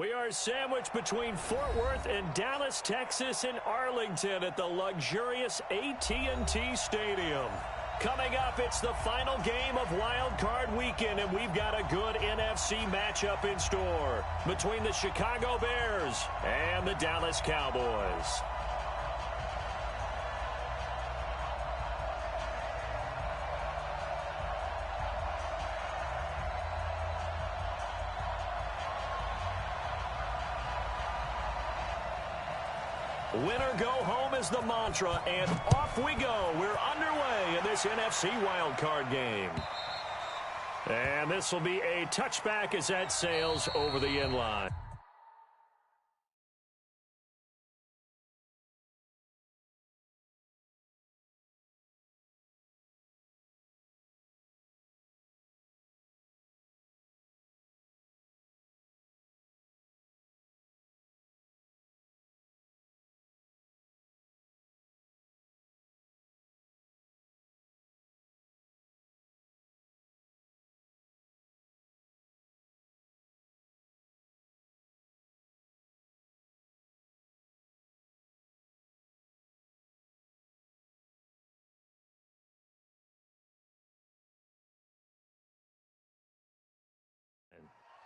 We are sandwiched between Fort Worth and Dallas, Texas, and Arlington at the luxurious AT&T Stadium. Coming up, it's the final game of Wild Card Weekend, and we've got a good NFC matchup in store between the Chicago Bears and the Dallas Cowboys. Winner go home is the mantra, and off we go. We're underway in this NFC wildcard game. And this will be a touchback as that sails over the end line.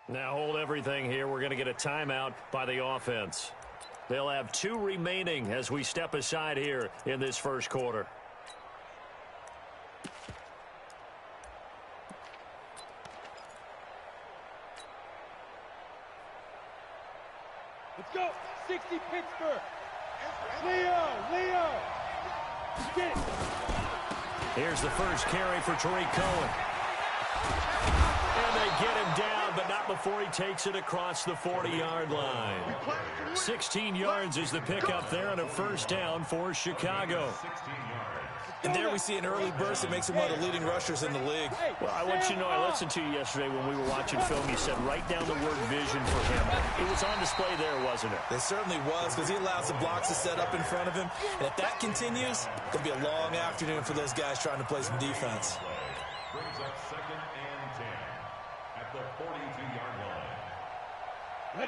Now hold everything here. We're going to get a timeout by the offense. They'll have 2 remaining as we step aside here in this first quarter. Let's go. 60 Pittsburgh. Leo. Get it. Here's the first carry for Tariq Cohen. And they get him down, but not before he takes it across the 40-yard line. 16 yards is the pickup there on a first down for Chicago. And there we see an early burst that makes him one of the leading rushers in the league. Well, I want you to know, I listened to you yesterday when we were watching film. You said write down the word vision for him. It was on display there, wasn't it? It certainly was, because he allows the blocks to set up in front of him. And if that continues, it's going to be a long afternoon for those guys trying to play some defense. Brings up 2nd and 10 at the 42-yard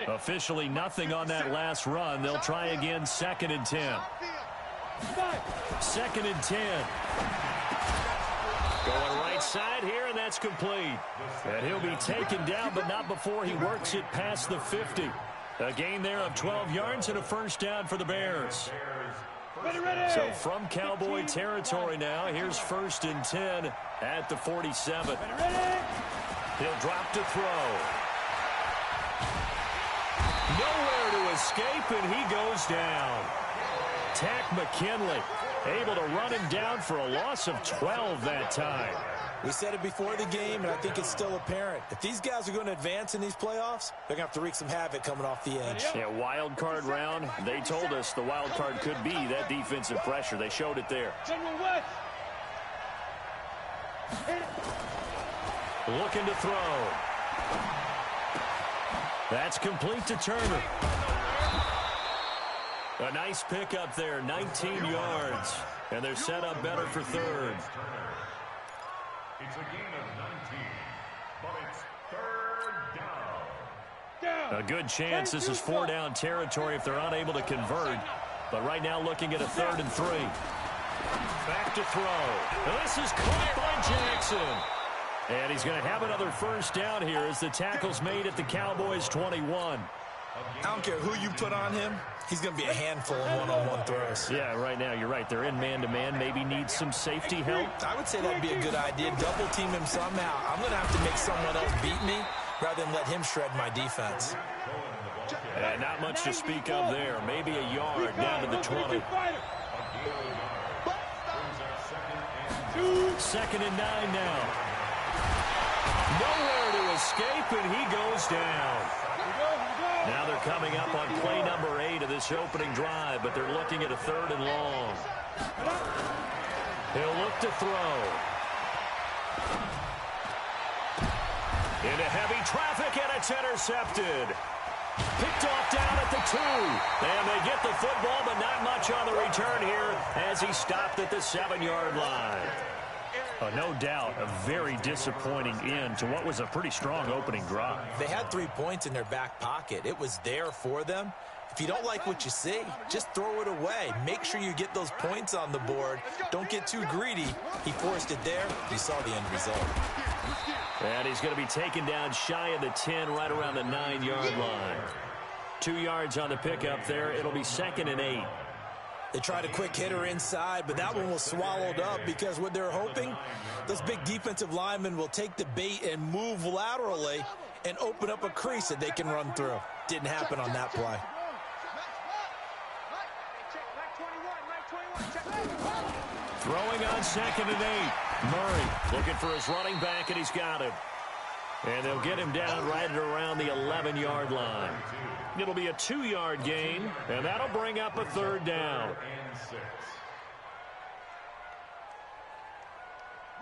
line. Officially nothing on that last run. They'll try again 2nd and 10. 2nd and 10. Going right side here, and that's complete. And he'll be taken down, but not before he works it past the 50. A gain there of 12 yards and a first down for the Bears. So from Cowboy territory now, here's 1st and 10 at the 47. He'll drop to throw. Nowhere to escape, and he goes down. Tack McKinley able to run him down for a loss of 12 that time. We said it before the game, and I think it's still apparent. If these guys are going to advance in these playoffs, they're going to have to wreak some havoc coming off the edge. Yeah, wild card round. They told us the wild card could be that defensive pressure. They showed it there. Looking to throw. That's complete to Turner. A nice pickup there, 19 yards. And they're set up better for 3rd. It's a gain of 19, but it's 3rd down. A good chance this is 4-down territory if they're unable to convert. But right now looking at a 3rd and 3. Back to throw. And this is caught by Jackson. And he's going to have another first down here as the tackle's made at the Cowboys' 21. I don't care who you put on him. He's going to be a handful in one-on-one throws. Yeah, right now, you're right. They're in man-to-man. Maybe need some safety help. I would say that'd be a good idea. Double team him somehow. I'm going to have to make someone else beat me rather than let him shred my defense. Not much to speak of there. Maybe a yard down to the 20. 2nd and 9 now. Nowhere to escape, and he goes down. Now they're coming up on play number 8 of this opening drive, but they're looking at a 3rd and long. He'll look to throw. Into heavy traffic, and it's intercepted. Picked off down at the 2. And they get the football, but not much on the return here as he stopped at the 7-yard line. No doubt, a very disappointing end to what was a pretty strong opening drive. They had 3 points in their back pocket. It was there for them. If you don't like what you see, just throw it away. Make sure you get those points on the board. Don't get too greedy. He forced it there. You saw the end result. And he's going to be taken down shy of the 10, right around the 9-yard line. 2 yards on the pickup there. It'll be 2nd and 8. They tried a quick hitter inside, but that one was swallowed up because what they're hoping, those big defensive linemen will take the bait and move laterally and open up a crease that they can run through. Didn't happen on that play. Throwing on 2nd and 8. Murray looking for his running back, and he's got him. And they'll get him down right at around the 11-yard line. It'll be a 2-yard gain, and that'll bring up a 3rd down.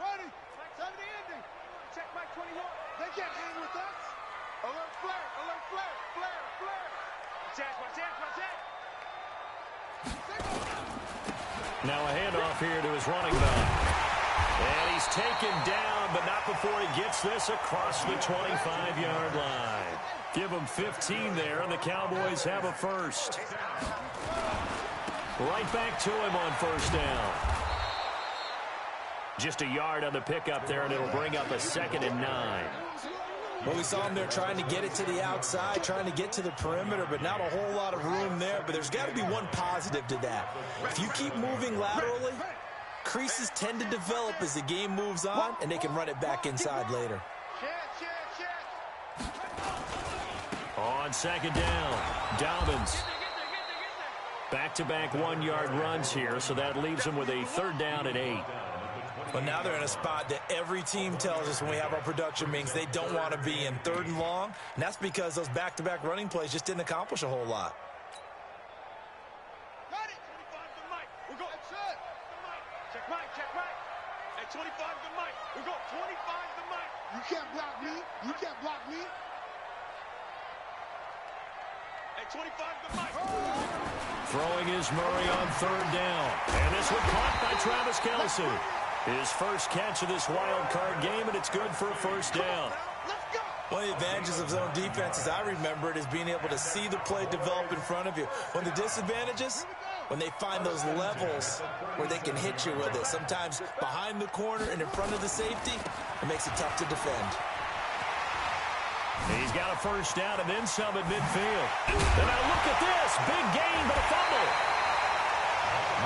Ready. Time to ending. Check Mike 21. They can't hang with us. Alert flare. Alert flare. Flare. Flare. Check. Now a handoff here to his running back. And he's taken down, but not before he gets this across the 25-yard line. Give him 15 there, and the Cowboys have a first. Right back to him on 1st down. Just a yard on the pickup there, and it'll bring up a 2nd and 9. Well, we saw him there trying to get it to the outside, trying to get to the perimeter, but not a whole lot of room there. But there's got to be one positive to that. If you keep moving laterally, creases tend to develop as the game moves on, and they can run it back inside later. On 2nd down, Dobbins. Back-to-back 1-yard runs here, so that leaves them with a 3rd down and 8. But now they're in a spot that every team tells us when we have our production meetings they don't want to be in, 3rd and long. And that's because those back-to-back running plays just didn't accomplish a whole lot. Got it. 25 to Mike. We'll go. That's it. Check Mike. At 25 to Mike. We'll go. 25 to Mike. You can't block me. At 25 to Mike. Throwing is Murray on 3rd down. And this one caught by Travis Kelce. His first catch of this wild card game, and it's good for a 1st down. One of the advantages of zone defense, as I remember it, is being able to see the play develop in front of you. One of the disadvantages, when they find those levels where they can hit you with it, sometimes behind the corner and in front of the safety, it makes it tough to defend. He's got a 1st down and then some at midfield. And now look at this. Big gain, but a fumble.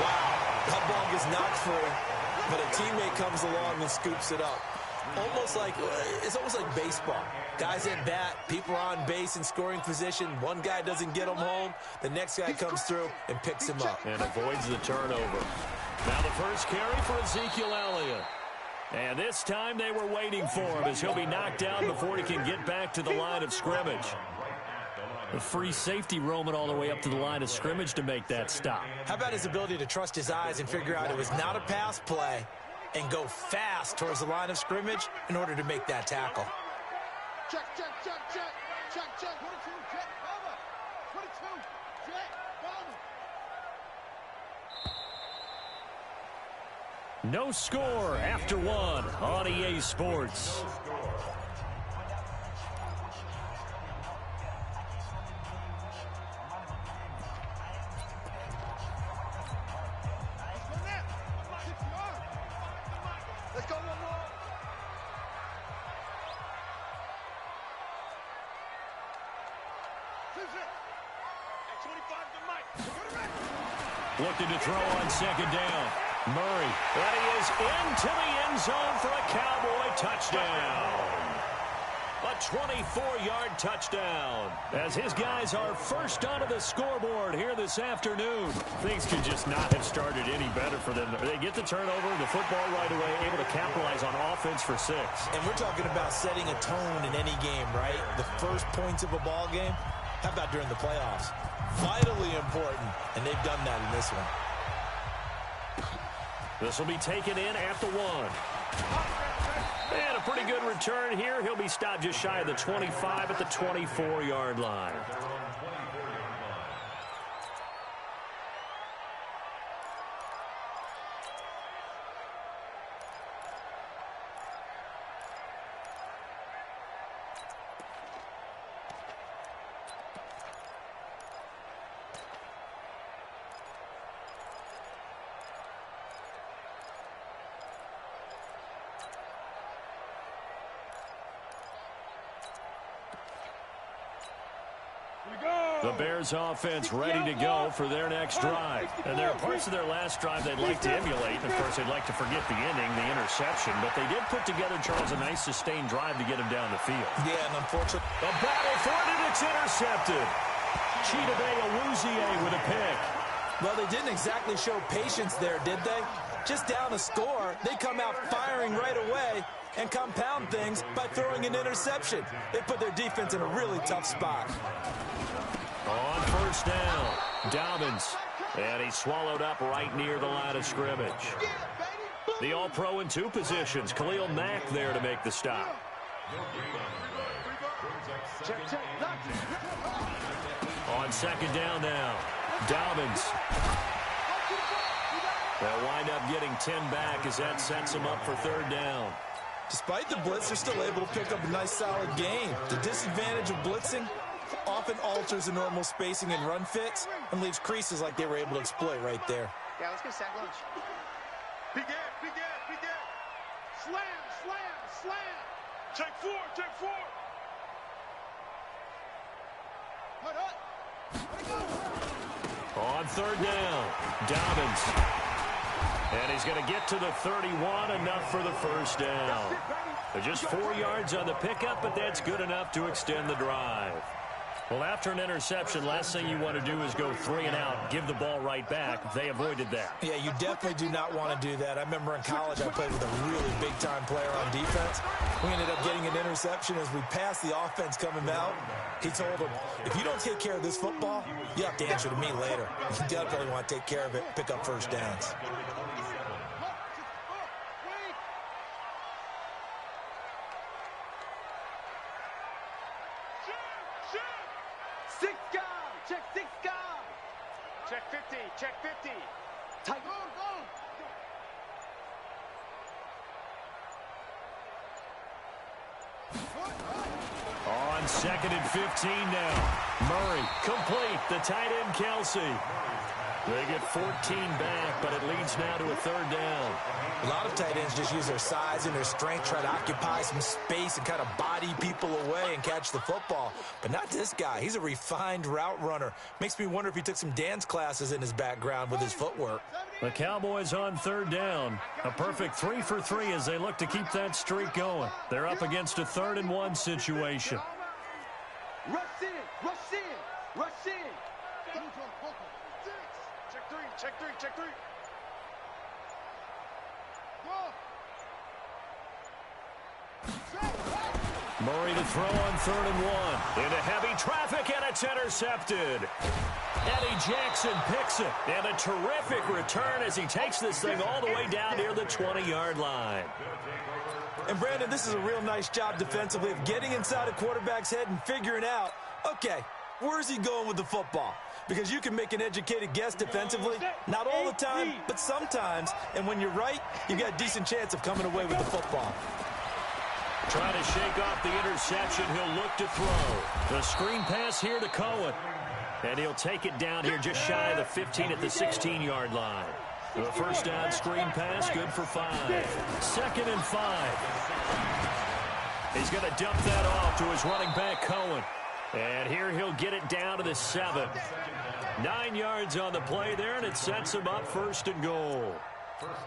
Wow. That ball gets knocked free, but a teammate comes along and scoops it up. It's almost like baseball. Guys at bat, people are on base in scoring position. One guy doesn't get him home. The next guy comes through and picks him up. And avoids the turnover. Now the first carry for Ezekiel Elliott. And this time they were waiting for him as he'll be knocked down before he can get back to the line of scrimmage. A free safety roaming all the way up to the line of scrimmage to make that stop. How about his ability to trust his eyes and figure out it was not a pass play and go fast towards the line of scrimmage in order to make that tackle. Check. 22, check. Cover. 22, check. Cover. No score after 1 on EA Sports. Let's go one more. At 25 to Mike. Looking to throw on 2nd down. Murray, and he is into the end zone for a Cowboy touchdown. A 24-yard touchdown as his guys are first onto the scoreboard here this afternoon. Things could just not have started any better for them. They get the turnover, the football right away, able to capitalize on offense for 6. And we're talking about setting a tone in any game, right? The first points of a ball game. How about during the playoffs? Vitally important, and they've done that in this one. This will be taken in at the 1. And a pretty good return here. He'll be stopped just shy of the 25 at the 24-yard line. The Bears offense ready to go for their next drive. And there are parts of their last drive they'd like to emulate. Of course, they'd like to forget the ending, the interception. But they did put together, Charles, a nice sustained drive to get him down the field. Yeah, and unfortunately, a battle for it, and it's intercepted. Chidobe Awuzie with a pick. Well, they didn't exactly show patience there, did they? Just down a score, they come out firing right away and compound things by throwing an interception. They put their defense in a really tough spot. On first down, Dobbins. And he's swallowed up right near the line of scrimmage. The All-Pro in 2 positions. Khalil Mack there to make the stop. On second down now, Dobbins. They'll wind up getting 10 back as that sets them up for third down. Despite the blitz, they're still able to pick up a nice, solid gain. The disadvantage of blitzing often alters the normal spacing and run fits and leaves creases like they were able to exploit right there. Yeah, let's get sack lunch. Begin. Slam. Check four. On third down, Dobbins. And he's going to get to the 31, enough for the first down. Just 4 yards on the pickup, but that's good enough to extend the drive. Well, after an interception, last thing you want to do is go 3 and out, give the ball right back. They avoided that. Yeah, you definitely do not want to do that. I remember in college I played with a really big-time player on defense. We ended up getting an interception as we passed the offense coming out. He told him, if you don't take care of this football, you have to answer to me later. You definitely want to take care of it, pick up first downs. Check 50. Tight. Go. On second and 15 now. Murray, complete. The tight end, Kelsey. They get 14 back, but it leads now to a third down. A lot of tight ends just use their size and their strength, try to occupy some space and kind of body people away and catch the football. But not this guy. He's a refined route runner. Makes me wonder if he took some dance classes in his background with his footwork. The Cowboys on third down. A perfect 3 for 3 as they look to keep that streak going. They're up against a 3rd and 1 situation. Rush in. Check three. Murray to throw on 3rd and 1. Into heavy traffic, and it's intercepted. Eddie Jackson picks it. And a terrific return as he takes this thing all the way down near the 20-yard line. And, Brandon, this is a real nice job defensively of getting inside a quarterback's head and figuring out, okay, where's he going with the football? Because you can make an educated guess defensively, not all the time, but sometimes. And when you're right, you've got a decent chance of coming away with the football. Trying to shake off the interception, he'll look to throw. The screen pass here to Cohen. And he'll take it down here just shy of the 15 at the 16-yard line. The first down screen pass, good for 5. 2nd and 5. He's going to dump that off to his running back, Cohen. And here he'll get it down to the 7. 9 yards on the play there, and it sets him up 1st and goal.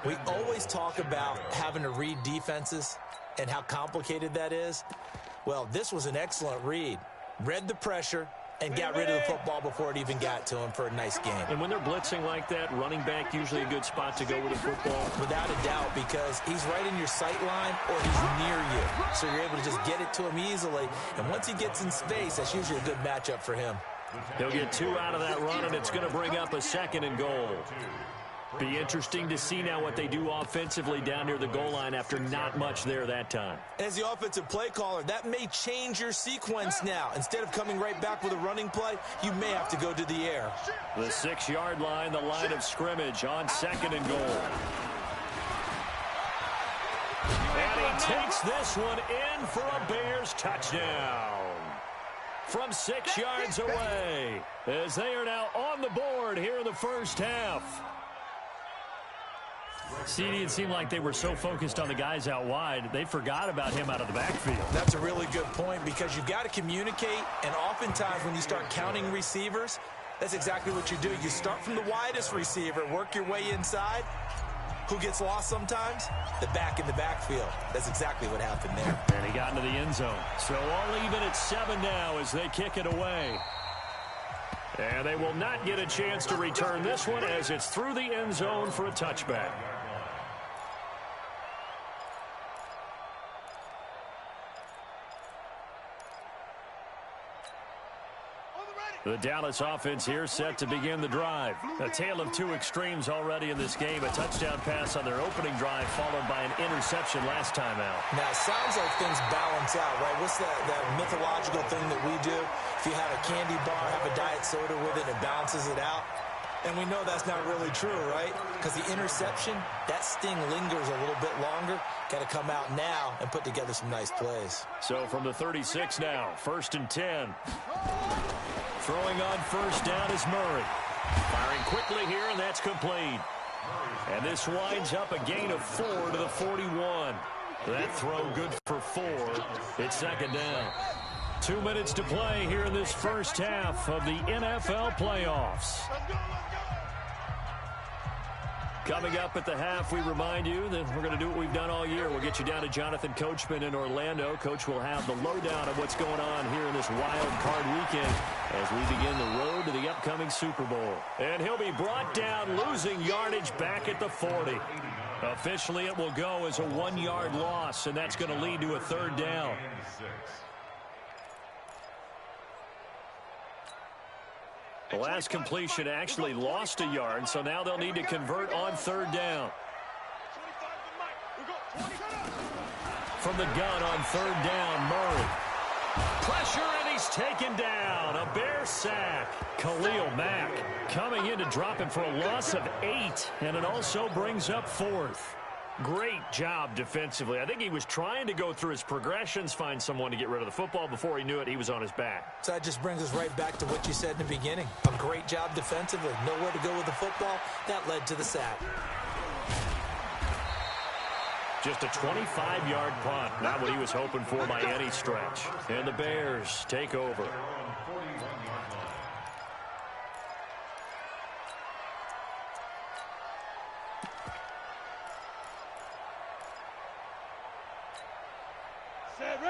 We always talk about having to read defenses and how complicated that is. Well, this was an excellent read. Read the pressure and got rid of the football before it even got to him for a nice game. And when they're blitzing like that, running back usually a good spot to go with the football? Without a doubt, because he's right in your sight line or he's near you. So you're able to just get it to him easily. And once he gets in space, that's usually a good matchup for him. He'll get 2 out of that run, and it's going to bring up a 2nd and goal. Be interesting to see now what they do offensively down near the goal line after not much there that time. As the offensive play caller, that may change your sequence now. Instead of coming right back with a running play, you may have to go to the air. The 6-yard line, the line of scrimmage on 2nd and goal. And he takes this one in for a Bears touchdown. From 6 yards away, as they are now on the board here in the first half. CD, it seemed like they were so focused on the guys out wide, they forgot about him out of the backfield. That's a really good point because you've got to communicate, and oftentimes when you start counting receivers, that's exactly what you do. You start from the widest receiver, work your way inside. Who gets lost sometimes? The back in the backfield. That's exactly what happened there. And he got into the end zone. So all even at 7 now as they kick it away. And they will not get a chance to return this one as it's through the end zone for a touchback. The Dallas offense here set to begin the drive. A tale of two extremes already in this game. A touchdown pass on their opening drive followed by an interception last time out. Now, it sounds like things balance out, right? What's that mythological thing that we do? If you have a candy bar, have a diet soda with it, it balances it out. And we know that's not really true, right? Because the interception, that sting lingers a little bit longer. Got to come out now and put together some nice plays. So from the 36 now, 1st and 10. Throwing on first down is Murray. Firing quickly here, and that's complete. And this winds up a gain of 4 to the 41. That throw good for 4. It's 2nd down. 2 minutes to play here in this first half of the NFL playoffs. Coming up at the half, we remind you that we're going to do what we've done all year. We'll get you down to Jonathan Coachman in Orlando. Coach will have the lowdown of what's going on here in this wild card weekend as we begin the road to the upcoming Super Bowl. And he'll be brought down, losing yardage back at the 40. Officially, it will go as a 1-yard loss, and that's going to lead to a 3rd down. The last completion actually lost a yard, so now they'll need to convert on 3rd down. From the gun on 3rd down, Murray. Pressure, and he's taken down. A Bear sack. Khalil Mack coming in to drop him for a loss of 8, and it also brings up 4th. Great job defensively. I think he was trying to go through his progressions, find someone to get rid of the football. Before he knew it, he was on his back. So that just brings us right back to what you said in the beginning. A great job defensively. Nowhere to go with the football. That led to the sack. Just a 25-yard punt. Not what he was hoping for by any stretch. And the Bears take over.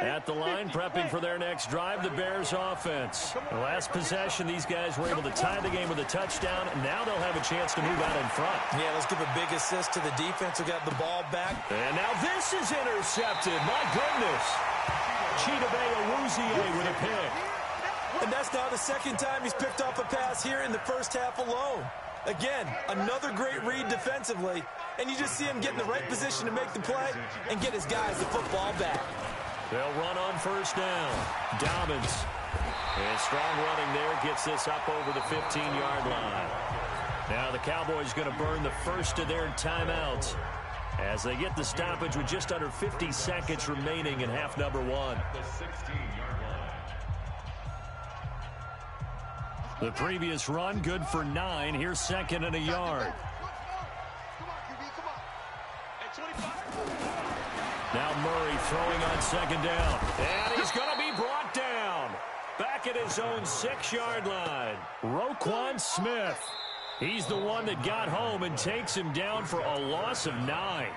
At the line, prepping for their next drive, the Bears offense. The last possession, these guys were able to tie the game with a touchdown, and now they'll have a chance to move out in front. Yeah, let's give a big assist to the defense who got the ball back. And now this is intercepted. My goodness. Chidobe Awuzie with a pick. And that's now the 2nd time he's picked off a pass here in the first half alone. Again, another great read defensively, and you just see him get in the right position to make the play and get his guys the football back. They'll run on 1st down. Dobbins. And strong running there gets this up over the 15-yard line. Now the Cowboys going to burn the first of their timeouts as they get the stoppage with just under 50 seconds remaining in half number 1. The previous run good for 9. Here's 2nd and a yard. Now Murray throwing on 2nd down. And he's going to be brought down. Back at his own 6-yard line. Roquan Smith. He's the one that got home and takes him down for a loss of 9.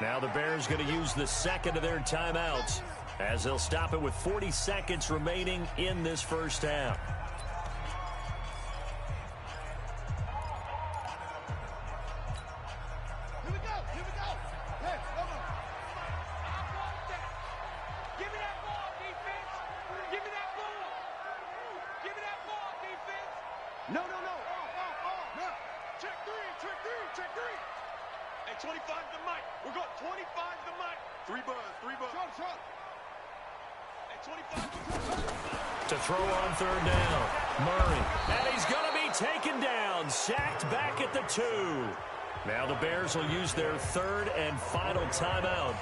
Now the Bears going to use the 2nd of their timeouts as they'll stop it with 40 seconds remaining in this first half. To throw on 3rd down, Murray, and he's going to be taken down, sacked back at the 2. Now the Bears will use their 3rd and final timeout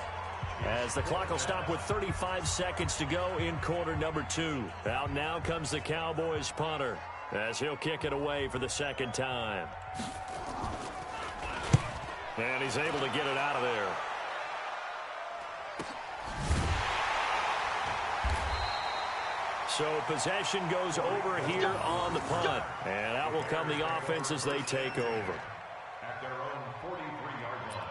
as the clock will stop with 35 seconds to go in quarter number 2. Out now comes the Cowboys punter as he'll kick it away for the 2nd time. And he's able to get it out of there. So possession goes over here on the punt. And out will come the offense as they take over. At their own 43-yard line.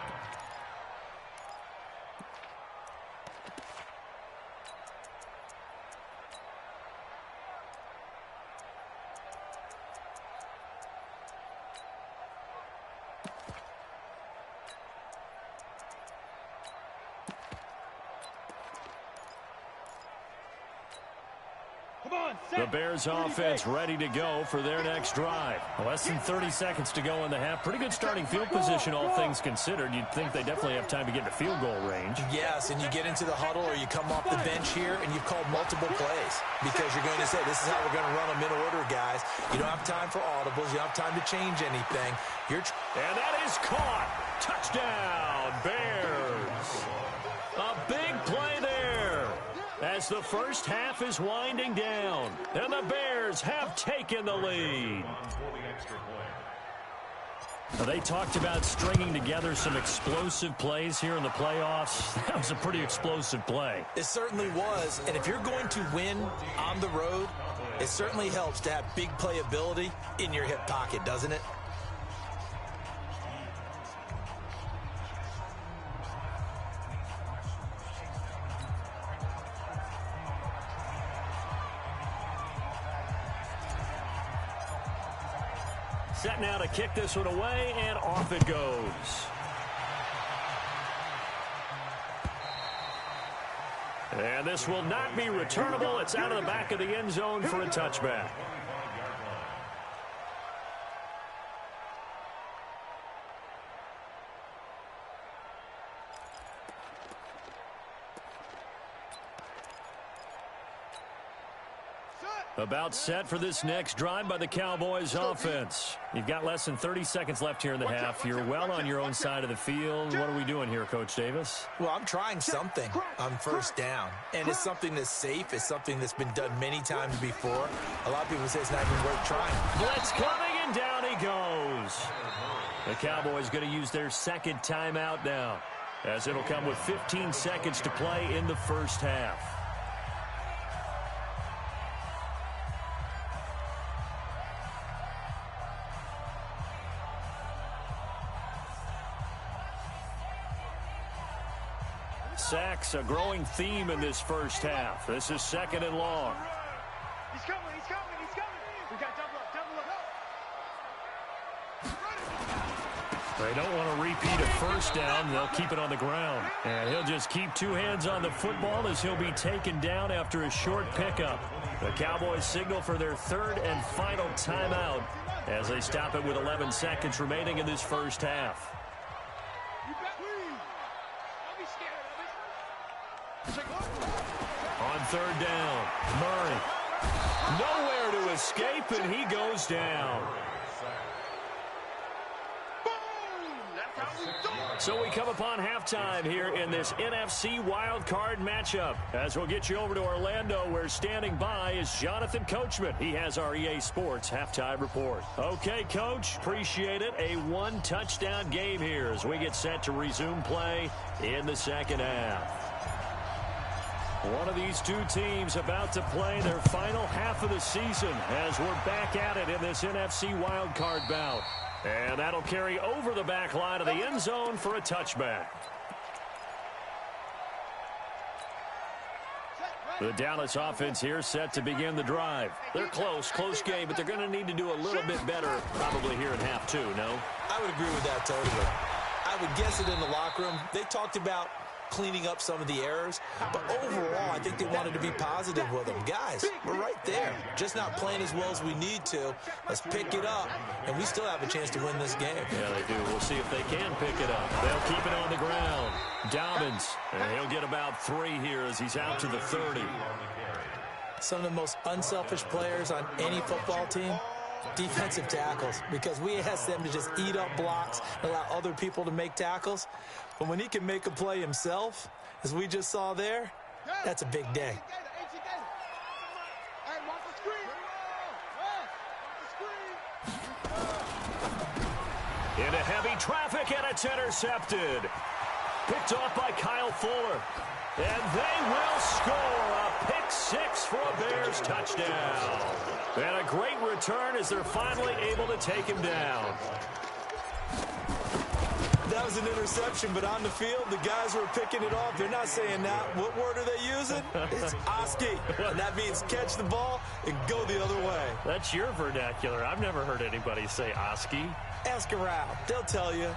The Bears offense ready to go for their next drive. Less than 30 seconds to go in the half. Pretty good starting field position, all things considered. You'd think they definitely have time to get to field goal range. Yes, and you get into the huddle or you come off the bench here and you've called multiple plays because you're going to say, this is how we're going to run them in order, guys. You don't have time for audibles. You don't have time to change anything. And that is caught. Touchdown, Bears. A big play there as the first half is winding down, and the Bears have taken the lead. Now, they talked about stringing together some explosive plays here in the playoffs. That was a pretty explosive play. It certainly was, and if you're going to win on the road, it certainly helps to have big playability in your hip pocket, doesn't it? Set now to kick this one away, and off it goes. And this will not be returnable. It's out of the back of the end zone for a touchback. About set for this next drive by the Cowboys offense. You've got less than 30 seconds left here in the half. You're well on your own side of the field. What are we doing here, Coach Davis? Well, I'm trying something on first down, and it's something that's safe. It's something that's been done many times before. A lot of people say it's not even worth trying. Blitz coming, and down he goes. The Cowboys going to use their second timeout now, as it'll come with 15 seconds to play in the first half. Sacks, a growing theme in this first half. This is second and long. He's coming, he's coming, he's coming. We got double up. They don't want to repeat a first down. They'll keep it on the ground. And he'll just keep two hands on the football as he'll be taken down after a short pickup. The Cowboys signal for their third and final timeout as they stop it with 11 seconds remaining in this first half. On third down, Murray. Nowhere to escape, and he goes down. So we come upon halftime here in this NFC wildcard matchup. As we'll get you over to Orlando, where standing by is Jonathan Coachman. He has our EA Sports halftime report. Okay, Coach, appreciate it. A one-touchdown game here as we get set to resume play in the second half. One of these two teams about to play their final half of the season as we're back at it in this NFC wildcard bout. And that'll carry over the back line of the end zone for a touchback. The Dallas offense here set to begin the drive. They're close game, but they're going to need to do a little bit better probably here in half two, no? I would agree with that totally. I would guess it in the locker room. They talked about cleaning up some of the errors, but overall I think they wanted to be positive with them. Guys, we're right there, just not playing as well as we need to. Let's pick it up, and we still have a chance to win this game. Yeah, they do. We'll see if they can pick it up. They'll keep it on the ground. Dobbins, and he'll get about 3 here as he's out to the 30. Some of the most unselfish players on any football team, defensive tackles, because we ask them to just eat up blocks and allow other people to make tackles. But when he can make a play himself, as we just saw there, that's a big day. Into heavy traffic, and it's intercepted. Picked off by Kyle Fuller. And they will score a pick six for a Bears touchdown. And a great return as they're finally able to take him down. That was an interception, but on the field, the guys were picking it off. They're not saying that. What word are they using? It's Oski. And that means catch the ball and go the other way. That's your vernacular. I've never heard anybody say Oski. Ask around. They'll tell you.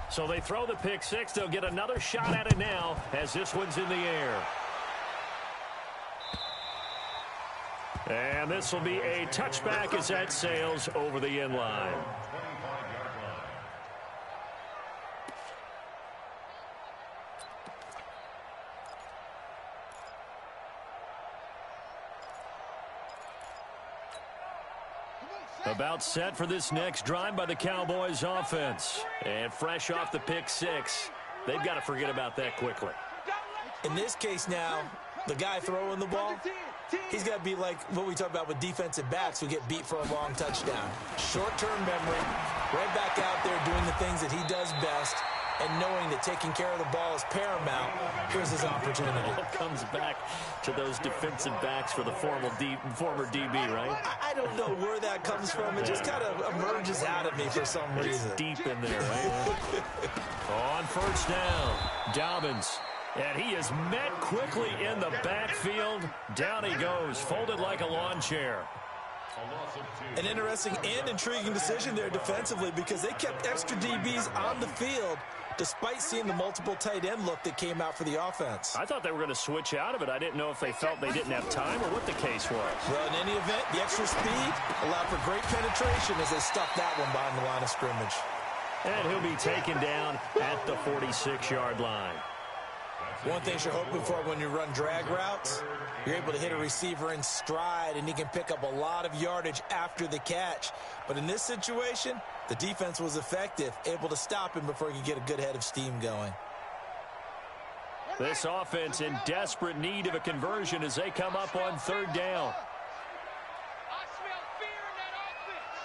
So they throw the pick six. They'll get another shot at it now as this one's in the air. And this will be a touchback as that sails over the end line. About set for this next drive by the Cowboys offense. And fresh off the pick six, they've got to forget about that quickly. In this case now, the guy throwing the ball, he's got to be like what we talk about with defensive backs who get beat for a long touchdown. Short-term memory, right back out there doing the things that he does best, and knowing that taking care of the ball is paramount. Here's his opportunity. It comes back to those defensive backs for the former DB, right? I don't know where that comes from. It just kind of emerges out of me for some reason. It's deep in there, right? On first down, Dobbins. And he is met quickly in the backfield. Down he goes, folded like a lawn chair. An interesting and intriguing decision there defensively because they kept extra DBs on the field despite seeing the multiple tight end look that came out for the offense. I thought they were going to switch out of it. I didn't know if they felt they didn't have time or what the case was. Well, in any event, the extra speed allowed for great penetration as they stuffed that one behind the line of scrimmage. And he'll be taken down at the 46-yard line. One thing you're hoping for when you run drag routes, you're able to hit a receiver in stride, and he can pick up a lot of yardage after the catch. But in this situation, the defense was effective, able to stop him before he could get a good head of steam going. This offense in desperate need of a conversion as they come up on third down. I smell fear in that offense.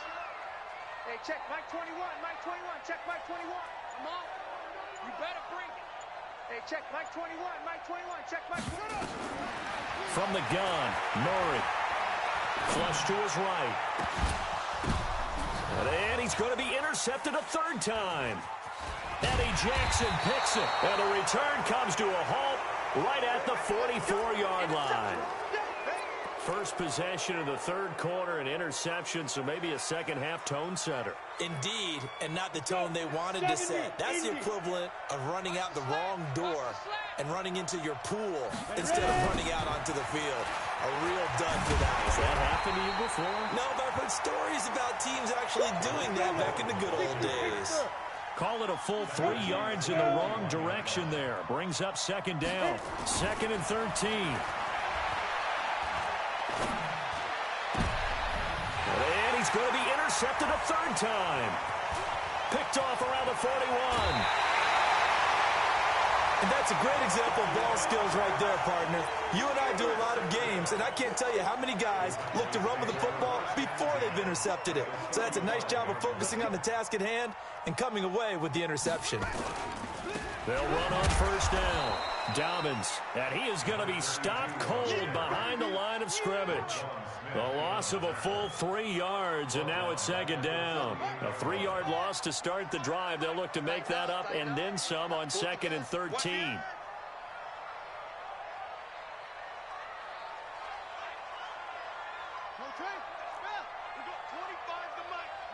Hey, check Mike 21, Mike 21, check Mike 21. Come on. You better bring it. Hey, check Mike 21, Mike 21, check Mike 21. From the gun, Murray. Flush to his right. And he's going to be intercepted a third time. Eddie Jackson picks it. And the return comes to a halt right at the 44-yard line. First possession of the third quarter, an interception, so maybe a second-half tone setter. Indeed, and not the tone they wanted to set. That's the equivalent of running out the wrong door and running into your pool instead of running out onto the field. A real dud for that. Has that happened to you before? No, but I've heard stories about teams actually doing that back in the good old days. Call it a full 3 yards in the wrong direction there. Brings up second down. 2nd and 13. And he's going to be intercepted a third time. Picked off around the 41. And that's a great example of ball skills right there, partner. You and I do a lot of games, and I can't tell you how many guys look to run with the football before they've intercepted it. So that's a nice job of focusing on the task at hand and coming away with the interception. They'll run on first down. Dobbins, and he is going to be stopped cold behind the line of scrimmage. A loss of a full 3 yards, and now it's second down. A 3-yard loss to start the drive. They'll look to make that up and then some on 2nd and 13.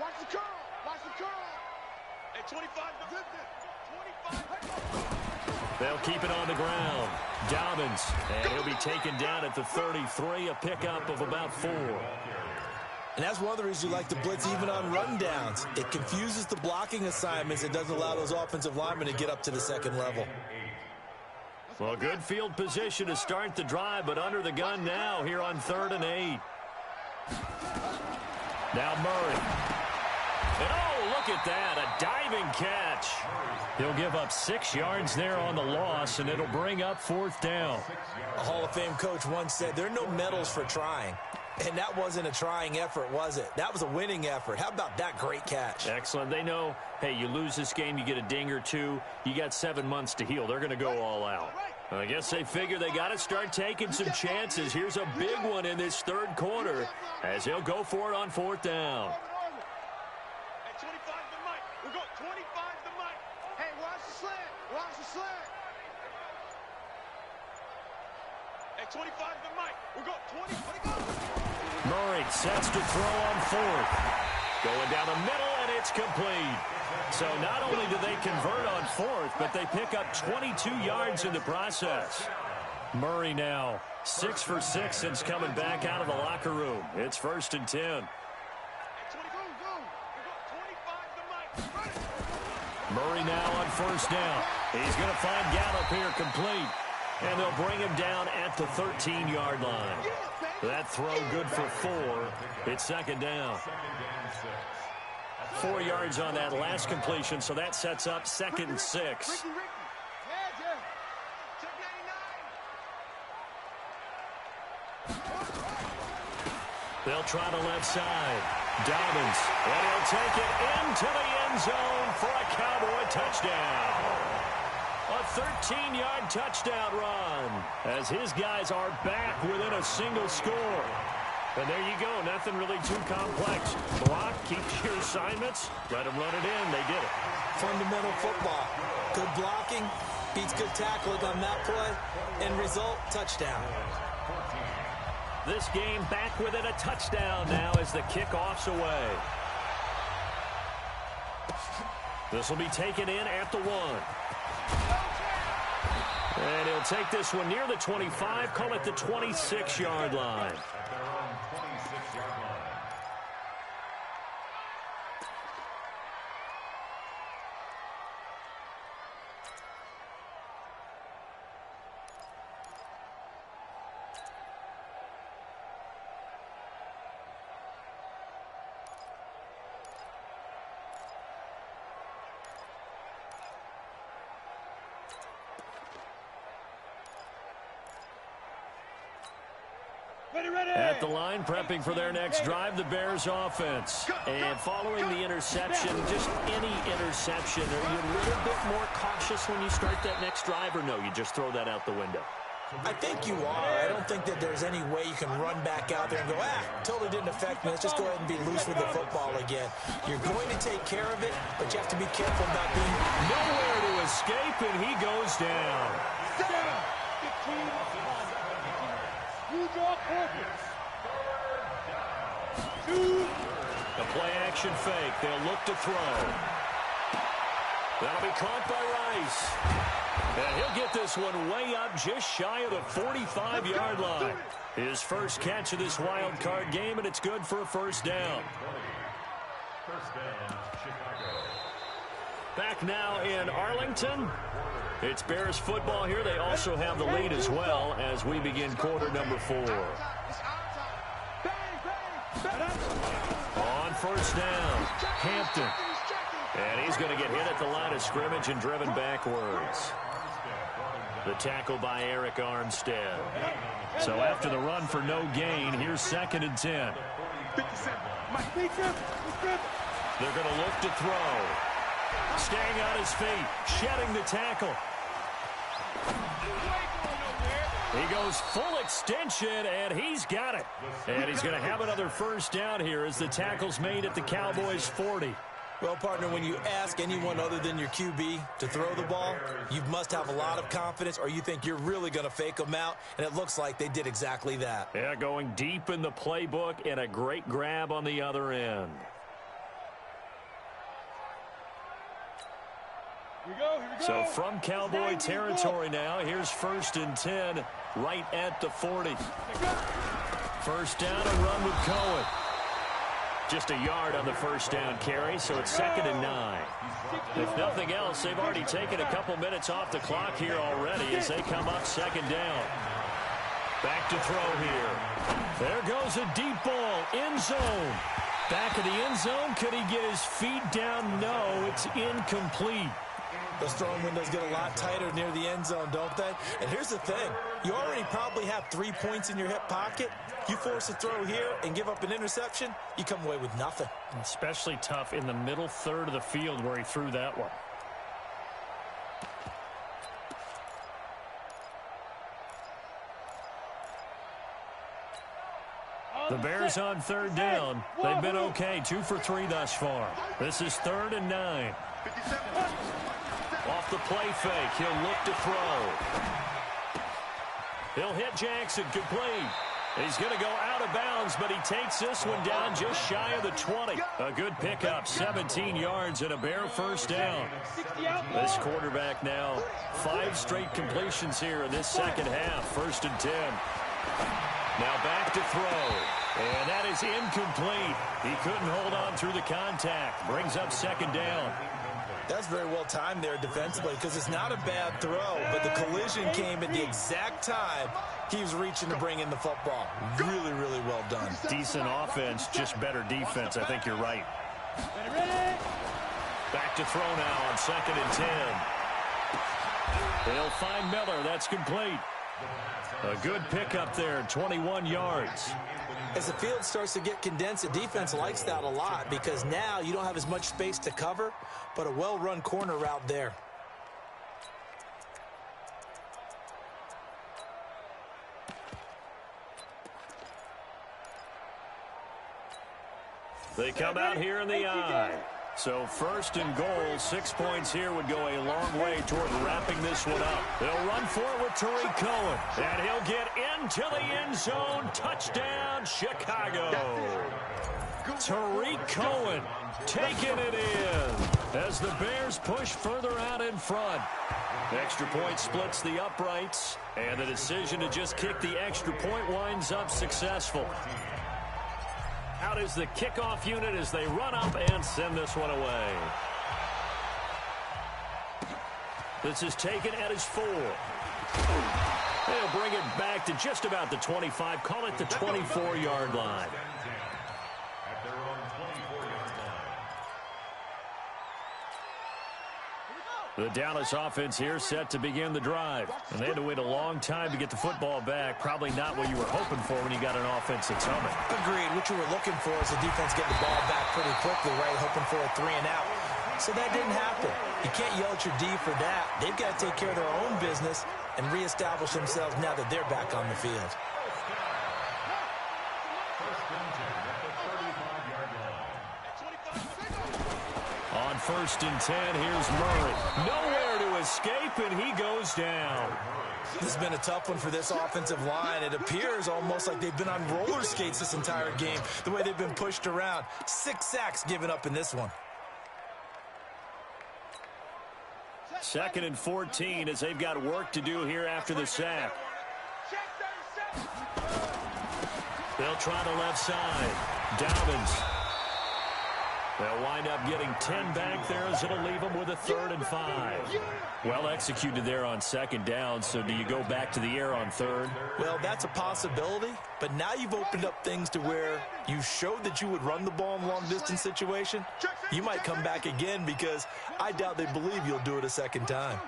Watch the curl. Watch the curl. Hey, 25. 25. They'll keep it on the ground. Dobbins, and he'll be taken down at the 33, a pickup of about 4. And that's one of the reasons you like to blitz even on rundowns. It confuses the blocking assignments. It doesn't allow those offensive linemen to get up to the second level. Well, good field position to start the drive, but under the gun now here on 3rd and 8. Now Murray. And oh, look at that, a diving catch. He'll give up 6 yards there on the loss, and it'll bring up 4th down. A Hall of Fame coach once said, there are no medals for trying. And that wasn't a trying effort, was it? That was a winning effort. How about that great catch? Excellent. They know, hey, you lose this game, you get a ding or two. You got 7 months to heal. They're going to go all out. I guess they figure they got to start taking some chances. Here's a big one in this 3rd quarter as he'll go for it on 4th down. At 25 the mic. We go 25 the mic. Hey, watch the slant. Watch the slant. At 25 the mic. We go 20. Murray sets to throw on 4th. Going down the middle, and it's complete. So not only do they convert on 4th, but they pick up 22 yards in the process. Murray now 6 for 6 since coming back out of the locker room. It's 1st and 10. Murray now on 1st down. He's going to find Gallup here complete. And they'll bring him down at the 13-yard line. That throw good for 4. It's 2nd down. 4 yards on that last completion, so that sets up 2nd and 6. They'll try the left side. Dobbins, and he'll take it into the end zone for a Cowboy touchdown. A 13-yard touchdown run as his guys are back within a single score. And there you go, nothing really too complex. Block, keep your assignments, let them run it in. They did it. Fundamental football. Good blocking, beats good tackling on that play. End result, touchdown. This game back within a touchdown now as the kickoff's away. This will be taken in at the 1. And he'll take this one near the 25, call it the 26-yard line. At the line, prepping for their next drive, the Bears offense. And following the interception, just any interception, are you a little bit more cautious when you start that next drive, or no, you just throw that out the window? I think you are. I don't think that there's any way you can run back out there and go, totally didn't affect me. Let's just go ahead and be loose with the football again. You're going to take care of it, but you have to be careful about being nowhere to escape, and he goes down. The play-action fake. They'll look to throw. That'll be caught by Rice. And he'll get this one way up just shy of the 45-yard line. His first catch of this wild card game, and it's good for a 1st down. Back now in Arlington. It's Bears football here. They also have the lead as well as we begin quarter number 4. On 1st down, Hampton. And he's going to get hit at the line of scrimmage and driven backwards. The tackle by Eric Armstead. So after the run for no gain, here's 2nd and 10. They're going to look to throw. Staying on his feet, shedding the tackle. He goes full extension, and he's got it. And he's going to have another 1st down here as the tackle's made at the Cowboys' 40. Well, partner, when you ask anyone other than your QB to throw the ball, you must have a lot of confidence, or you think you're really going to fake them out, and it looks like they did exactly that. Yeah, going deep in the playbook and a great grab on the other end. Here we go. So from Cowboy territory now, here's 1st and 10 right at the 40. 1st down, a run with Cohen. just a yard on the first down carry, so it's 2nd and 9. If nothing else, they've already taken a couple minutes off the clock here already as they come up 2nd down. Back to throw here. There goes a deep ball, end zone. Back of the end zone, could he get his feet down? No, it's incomplete. Those throwing windows get a lot tighter near the end zone, don't they? And here's the thing. You already probably have 3 points in your hip pocket. You force a throw here and give up an interception, you come away with nothing. Especially tough in the middle third of the field where he threw that one. The Bears on 3rd down. They've been okay, 2 for 3 thus far. This is 3rd and 9. Off the play fake, he'll look to throw. He'll hit Jackson, complete. He's going to go out of bounds, but he takes this one down just shy of the 20. A good pickup, 17 yards and a Bear first down. This quarterback now, 5 straight completions here in this second half. 1st and 10. Now back to throw, and that is incomplete. He couldn't hold on through the contact. Brings up 2nd down. That's very well timed there defensively because it's not a bad throw, but the collision came at the exact time he was reaching to bring in the football. Really, really well done. Decent offense, just better defense. I think you're right. Back to throw now on 2nd and 10. They'll find Miller. That's complete. A good pickup there, 21 yards. As the field starts to get condensed, the defense likes that a lot because now you don't have as much space to cover, but a well-run corner route there. They come out here in the I. So 1st and goal, 6 points here would go a long way toward wrapping this one up. They'll run for it with Tariq Cohen, and he'll get into the end zone. Touchdown, Chicago. Tariq Cohen taking it in as the Bears push further out in front. Extra point splits the uprights, and the decision to just kick the extra point winds up successful. Out is the kickoff unit as they run up and send this one away. This is taken at his 4. They'll bring it back to just about the 25. Call it the 24-yard line. The Dallas offense here set to begin the drive. And they had to wait a long time to get the football back. Probably not what you were hoping for when you got an offense that's humming. Agreed. What you were looking for is the defense getting the ball back pretty quickly, right? Hoping for a 3 and out. So that didn't happen. You can't yell at your D for that. They've got to take care of their own business and reestablish themselves now that they're back on the field. On 1st and 10, here's Murray. Nowhere to escape, and he goes down. This has been a tough one for this offensive line. It appears almost like they've been on roller skates this entire game, the way they've been pushed around. 6 sacks given up in this one. 2nd and 14 as they've got work to do here after the sack. They'll try the left side. Dobbins. They'll wind up getting 10 back there as it'll leave them with a 3rd and 5. Well executed there on 2nd down, so do you go back to the air on 3rd? Well, that's a possibility, but now you've opened up things to where you showed that you would run the ball in a long-distance situation. You might come back again because I doubt they believe you'll do it a 2nd time.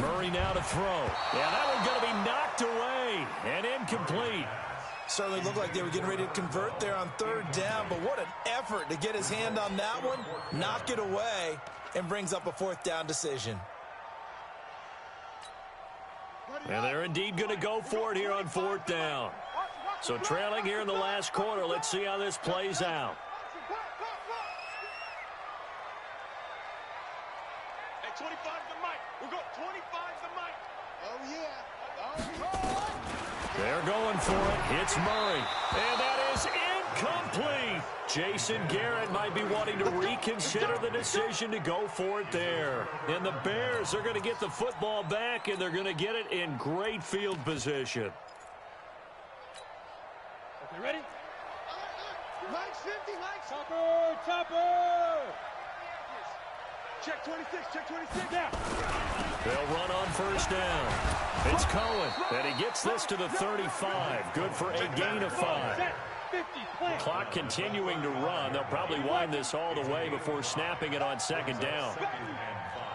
Murray now to throw. Yeah, that one's going to be knocked away and incomplete. Certainly looked like they were getting ready to convert there on 3rd down, but what an effort to get his hand on that one, knock it away, and brings up a 4th down decision. And they're indeed going to go for it here on 4th down. So trailing here in the last quarter, let's see how this plays out. Hey, 25 the mic. We'll go 25 the mic. Oh, yeah. They're going for it. It's Murray. And that is incomplete. Jason Garrett might be wanting to reconsider the decision to go for it there. And the Bears are going to get the football back, and they're going to get it in great field position. Okay, ready? Mike's 50, Mike's. Topper. Check 26, check 26. Yeah. They'll run on first down. It's Cohen, and he gets this to the 35. Good for a gain of 5. Clock continuing to run. They'll probably wind this all the way before snapping it on second down.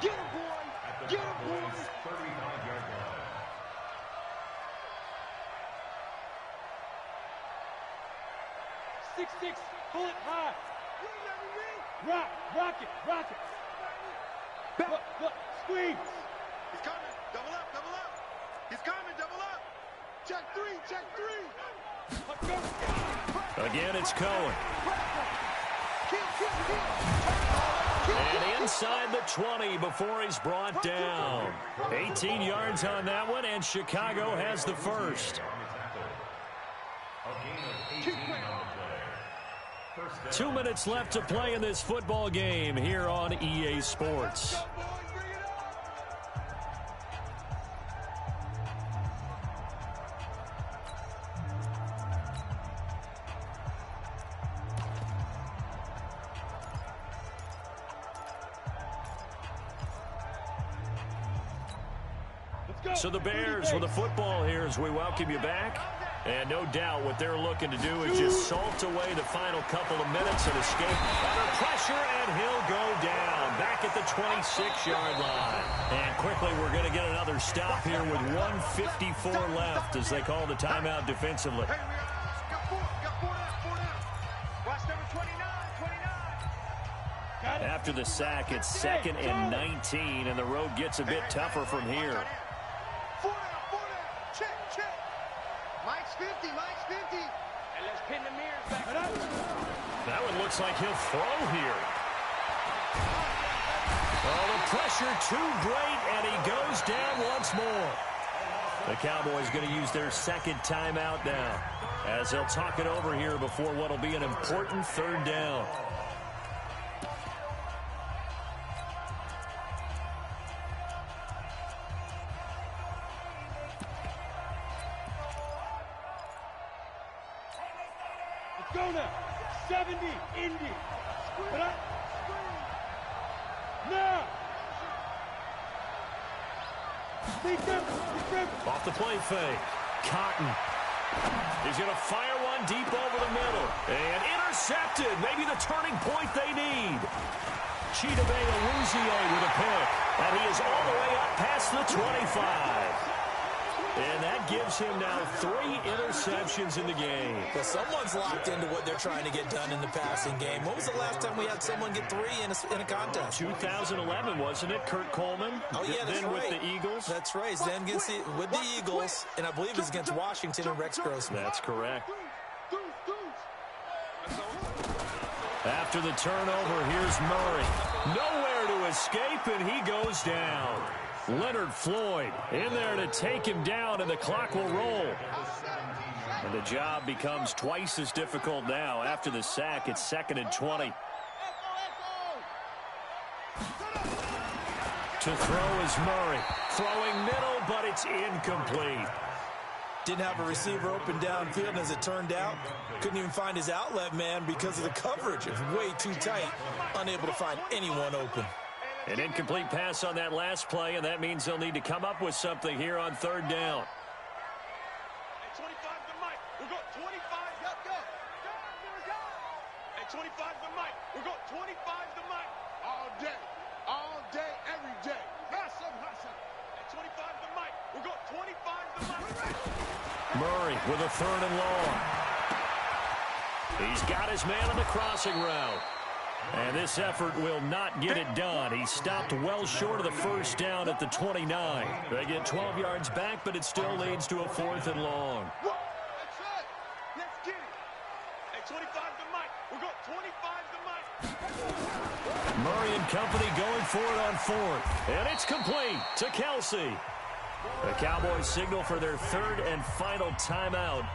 Get him, boy. Get him, boy. 35-yard line. 6'6", pull it high. Rock it. Look, squeeze. He's coming, double up. He's coming, double up. Check three. Again, it's Cohen. And inside the 20 before he's brought down. 18 yards on that one, and Chicago has the first. 2 minutes left to play in this football game here on EA Sports. So the Bears with the football here as we welcome you back. And no doubt what they're looking to do is just salt away the final couple of minutes and escape under pressure, and he'll go down back at the 26-yard line. And quickly we're going to get another stop here with 1:54 left as they call the timeout defensively. Hey, got four down. Watch number 29. After the sack, it's 2nd and 19, and the road gets a bit tougher from here. Four down. Check. Mike's 50. And let's pin the mirrors back. That one looks like he'll throw here. Oh, the pressure too great, and he goes down once more. The Cowboys going to use their second timeout now as they'll talk it over here before what will be an important third down. Go now. 70, Indy. Put up. Now. Off the play fake. Cotton. He's going to fire one deep over the middle. And intercepted. Maybe the turning point they need. Chidobe Awuzie with a pick. And he is all the way up past the 25. And that gives him now 3 interceptions in the game. Well, someone's locked into what they're trying to get done in the passing game. When was the last time we had someone get 3 in a contest? 2011, wasn't it? Kurt Coleman? Oh, yeah, that's then right. with the Eagles? That's right. Then with the Eagles, and I believe it was against Washington and Rex Grossman. That's correct. After the turnover, here's Murray. Nowhere to escape, and he goes down. Leonard Floyd in there to take him down, and the clock will roll. And the job becomes twice as difficult now. After the sack, it's 2nd and 20. To throw is Murray. Throwing middle, but it's incomplete. Didn't have a receiver open downfield, and as it turned out, couldn't even find his outlet man because of the coverage. It was way too tight, unable to find anyone open. An incomplete pass on that last play, and that means they'll need to come up with something here on third down. Hey, 25 to Mike. We'll go 25. Go. Hey, 25 to Mike. We'll go 25 to Mike. All day, every day. Hustle. Hey, 25 to Mike. We'll go 25 to Mike. Murray with a 3rd and long. He's got his man on the crossing route. And this effort will not get it done. He stopped well short of the first down at the 29. They get 12 yards back, but it still leads to a 4th and long. That's it. Let's get it. Hey, 25 to Mike. We'll go 25 to Mike. Murray and company going for it on 4th. And it's complete to Kelsey. The Cowboys signal for their third and final timeout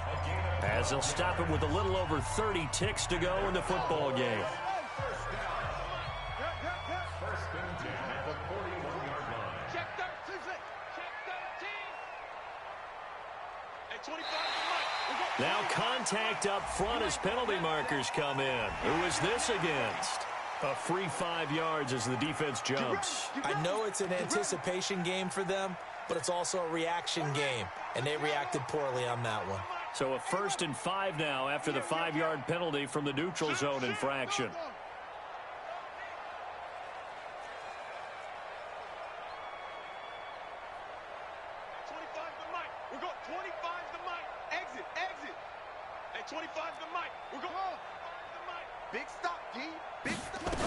as they'll stop it with a little over 30 ticks to go in the football game. First and 10 at the 41-yard line. Check 13. Check 13. Hey, 25 to Mike. Now contact up front as penalty markers come in. Who is this against? A free 5 yards as the defense jumps. I know it's an anticipation game for them, but it's also a reaction game, and they reacted poorly on that one. So a 1st and 5 now after the 5-yard penalty from the neutral zone infraction. Hey, 25 to Mike. We're going. Big stop, G. Big stop.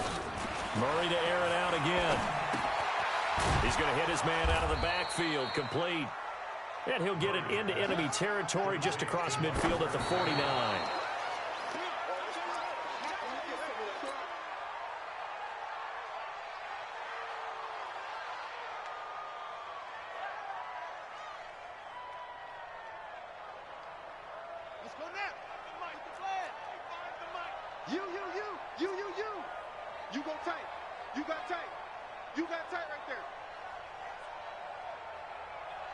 Murray to air it out again. He's going to hit his man out of the backfield, complete. And he'll get it into enemy territory just across midfield at the 49. Let's go now. Mike, the flag. You. You go tight. You got tight. You got tight right there.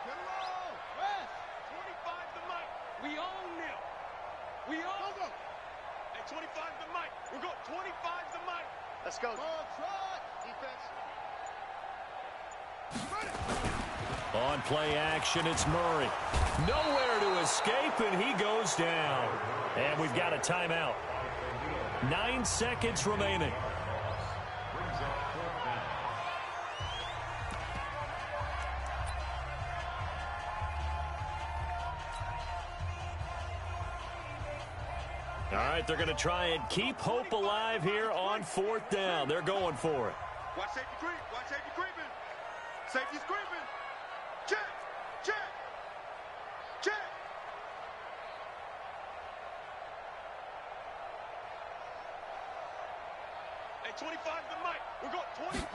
Get along. West. 25 to Mike. We own them. We own them. Hey, 25 to Mike. We're going 25 to Mike. Let's go. Ball trot. Defense. On play action, it's Murray. Nowhere to escape, and he goes down. And we've got a timeout. 9 seconds remaining. All right, they're going to try and keep hope alive here on 4th down. They're going for it. Watch safety creep. Watch safety creeping. Safety's creeping. Check. Check. Check. Hey, 25 to Mike. We're going 21.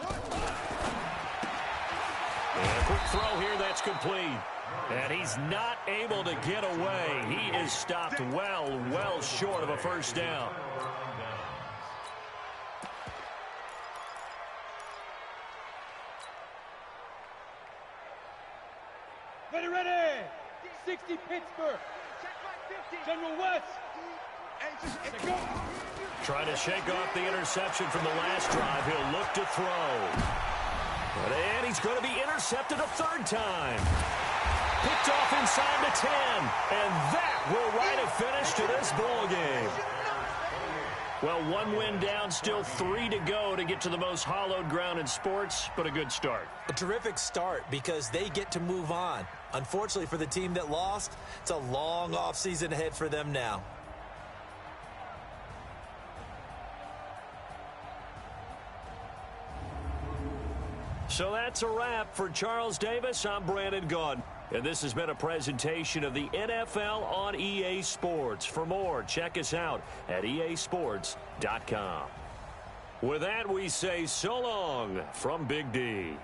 And a quick throw here, that's complete. And he's not able to get away. He is stopped well short of a 1st down. Ready. 60 Pittsburgh. General West. Trying to shake off the interception from the last drive. He'll look to throw. And he's going to be intercepted a 3rd time. Picked off inside the 10. And that will write a finish to this ball game. Well, 1 win down, still 3 to go to get to the most hallowed ground in sports, but a good start. A terrific start because they get to move on. Unfortunately for the team that lost, it's a long offseason ahead for them now. So that's a wrap for Charles Davis. I'm Brandon Gaudin. And this has been a presentation of the NFL on EA Sports. For more, check us out at easports.com. With that, we say so long from Big D.